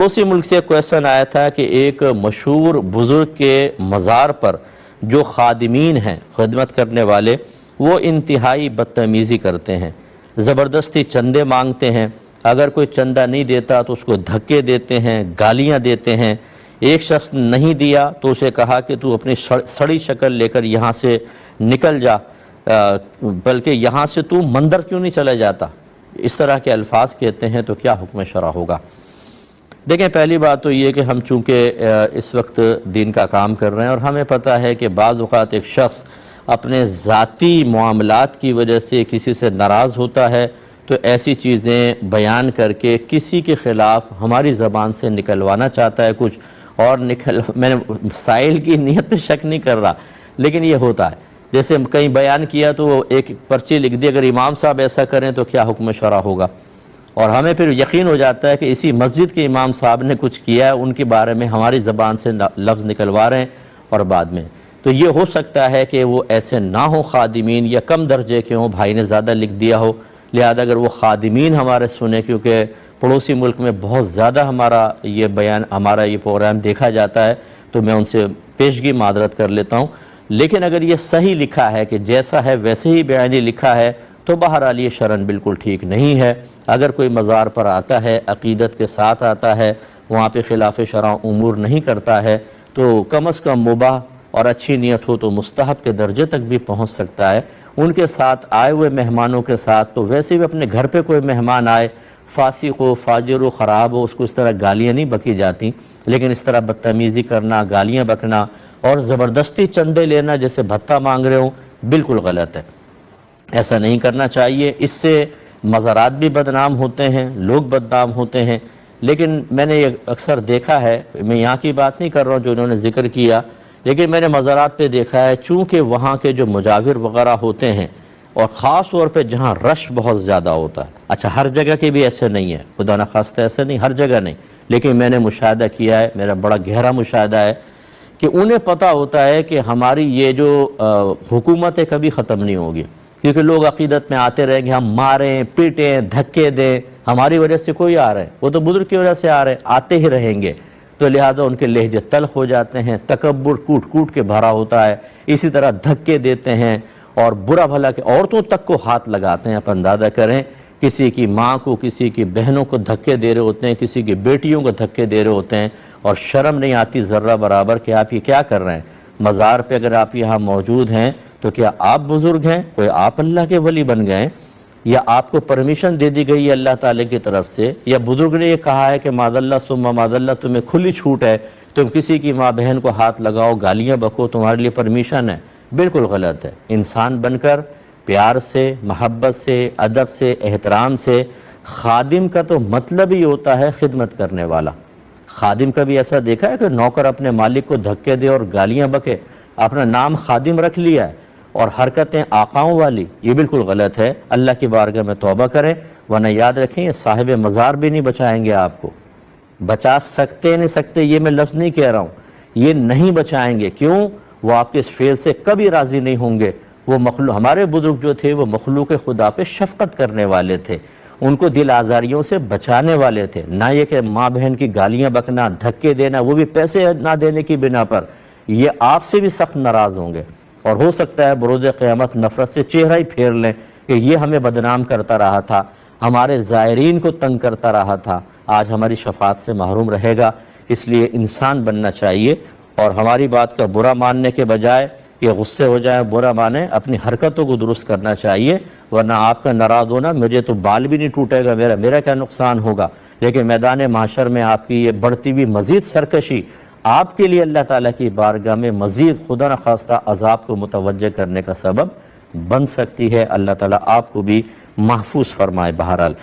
اسی ملک سے کویشچن آیا تھا کہ ایک مشہور بزرگ کے مزار پر جو خادمین ہیں، خدمت کرنے والے، وہ انتہائی بدتمیزی کرتے ہیں، زبردستی چندے مانگتے ہیں، اگر کوئی چندہ نہیں دیتا تو اس کو دھکے دیتے ہیں، گالیاں دیتے ہیں۔ ایک شخص نہیں دیا تو اسے کہا کہ تو اپنی سڑی شکل لے کر یہاں سے نکل جا، بلکہ یہاں سے تو مندر کیوں نہیں چلا جاتا۔ اس طرح کے الفاظ کہتے ہیں تو کیا حکم شرع ہوگا؟ دیکھیں، پہلی بات تو یہ کہ ہم چونکہ اس وقت دین کا کام کر رہے ہیں اور ہمیں پتہ ہے کہ بعض اوقات ایک شخص اپنے ذاتی معاملات کی وجہ سے کسی سے ناراض ہوتا ہے تو ایسی چیزیں بیان کر کے کسی کے خلاف ہماری زبان سے نکلوانا چاہتا ہے کچھ اور میں نے سائل کی نیت پہ شک نہیں کر رہا، لیکن یہ ہوتا ہے۔ جیسے کہیں بیان کیا تو ایک پرچی لکھ دی، اگر امام صاحب ایسا کریں تو کیا حکم شرع ہوگا؟ اور ہمیں پھر یقین ہو جاتا ہے کہ اسی مسجد کے امام صاحب نے کچھ کیا ہے، ان کے بارے میں ہماری زبان سے لفظ نکلوا رہے ہیں اور بعد میں تو یہ ہو سکتا ہے کہ وہ ایسے نہ ہوں خادمین، یا کم درجے کے ہوں، بھائی نے زیادہ لکھ دیا ہو، لہذا اگر وہ خادمین ہمارے سنیں، کیونکہ پڑوسی ملک میں بہت زیادہ ہمارا یہ پروگرام دیکھا جاتا ہے، تو میں ان سے پیشگی معذرت کر لیتا ہوں۔ لیکن اگر یہ صحیح لکھا ہے کہ جیسا ہے ویسے ہی بیانی لکھا ہے تو بہرحال یہ شرعاً بالکل ٹھیک نہیں ہے۔ اگر کوئی مزار پر آتا ہے، عقیدت کے ساتھ آتا ہے، وہاں پہ خلاف شرع امور نہیں کرتا ہے، تو کم از کم مباح اور اچھی نیت ہو تو مستحب کے درجے تک بھی پہنچ سکتا ہے۔ ان کے ساتھ آئے ہوئے مہمانوں کے ساتھ تو ویسے بھی اپنے گھر پہ کوئی مہمان آئے، فاسق ہو، فاجر ہو، خراب ہو، اس کو اس طرح گالیاں نہیں بکی جاتی، لیکن اس طرح بدتمیزی کرنا، گالیاں بکنا اور زبردستی چندے لینا جیسے بھتہ مانگ رہے ہوں، بالکل غلط ہے۔ ایسا نہیں کرنا چاہیے، اس سے مزارات بھی بدنام ہوتے ہیں، لوگ بدنام ہوتے ہیں۔ لیکن میں نے یہ اکثر دیکھا ہے، میں یہاں کی بات نہیں کر رہا ہوں جو انہوں نے ذکر کیا، لیکن میں نے مزارات پہ دیکھا ہے، چونکہ وہاں کے جو مجاور وغیرہ ہوتے ہیں اور خاص طور پہ جہاں رش بہت زیادہ ہوتا ہے، اچھا ہر جگہ کے بھی ایسے نہیں ہے، خدا نخواستہ ایسے نہیں، ہر جگہ نہیں، لیکن میں نے مشاہدہ کیا ہے، میرا بڑا گہرا مشاہدہ ہے کہ انہیں پتہ ہوتا ہے کہ ہماری یہ جو حکومت ہے کبھی ختم نہیں ہوگی، کیونکہ لوگ عقیدت میں آتے رہیں گے، ہم ماریں، پیٹیں، دھکے دیں، ہماری وجہ سے کوئی آ رہے ہیں، وہ تو بزرگ کی وجہ سے آ رہے ہیں، آتے ہی رہیں گے، تو لہٰذا ان کے لہجے تلخ ہو جاتے ہیں، تکبر کوٹ کوٹ کے بھرا ہوتا ہے، اسی طرح دھکے دیتے ہیں اور برا بھلا کہ عورتوں تک کو ہاتھ لگاتے ہیں۔ آپ اندازہ کریں، کسی کی ماں کو، کسی کی بہنوں کو دھکے دے رہے ہوتے ہیں، کسی کی بیٹیوں کو دھکے دے رہے ہوتے ہیں، اور شرم نہیں آتی ذرہ برابر کہ آپ یہ کیا کر رہے ہیں۔ مزار پہ اگر آپ یہاں موجود ہیں تو کیا آپ بزرگ ہیں؟ کوئی آپ اللہ کے ولی بن گئے، یا آپ کو پرمیشن دے دی گئی ہے اللہ تعالی کی طرف سے، یا بزرگ نے یہ کہا ہے کہ معاذ اللہ ثم معاذ اللہ تمہیں کھلی چھوٹ ہے، تم کسی کی ماں بہن کو ہاتھ لگاؤ، گالیاں بکو، تمہارے لیے پرمیشن ہے؟ بالکل غلط ہے۔ انسان بن کر پیار سے، محبت سے، ادب سے، احترام سے، خادم کا تو مطلب ہی ہوتا ہے خدمت کرنے والا۔ خادم کا بھی ایسا دیکھا ہے کہ نوکر اپنے مالک کو دھکے دے اور گالیاں بکے؟ اپنا نام خادم رکھ لیا ہے اور حرکتیں آقاؤں والی، یہ بالکل غلط ہے۔ اللہ کی بارگاہ میں توبہ کریں، ورنہ یاد رکھیں یہ صاحب مزار بھی نہیں بچائیں گے آپ کو۔ بچا سکتے نہیں سکتے یہ میں لفظ نہیں کہہ رہا ہوں، یہ نہیں بچائیں گے۔ کیوں؟ وہ آپ کے اس فعل سے کبھی راضی نہیں ہوں گے۔ وہ ہمارے بزرگ جو تھے وہ مخلوق خدا پہ شفقت کرنے والے تھے، ان کو دل آزاریوں سے بچانے والے تھے، نہ یہ کہ ماں بہن کی گالیاں بکنا، دھکے دینا، وہ بھی پیسے نہ دینے کی بنا پر، یہ آپ سے بھی سخت ناراض ہوں گے، اور ہو سکتا ہے بروز قیامت نفرت سے چہرہ ہی پھیر لیں کہ یہ ہمیں بدنام کرتا رہا تھا، ہمارے زائرین کو تنگ کرتا رہا تھا، آج ہماری شفاعت سے محروم رہے گا۔ اس لیے انسان بننا چاہیے، اور ہماری بات کا برا ماننے کے بجائے کہ غصے ہو جائیں، برا مانیں، اپنی حرکتوں کو درست کرنا چاہیے، ورنہ آپ کا ناراض ہونا، مجھے تو بال بھی نہیں ٹوٹے گا، میرا کیا نقصان ہوگا، لیکن میدان محشر میں آپ کی یہ بڑھتی ہوئی مزید سرکشی آپ کے لیے اللہ تعالیٰ کی بارگاہ میں مزید خدا نخواستہ عذاب کو متوجہ کرنے کا سبب بن سکتی ہے۔ اللہ تعالیٰ آپ کو بھی محفوظ فرمائے۔ بہرحال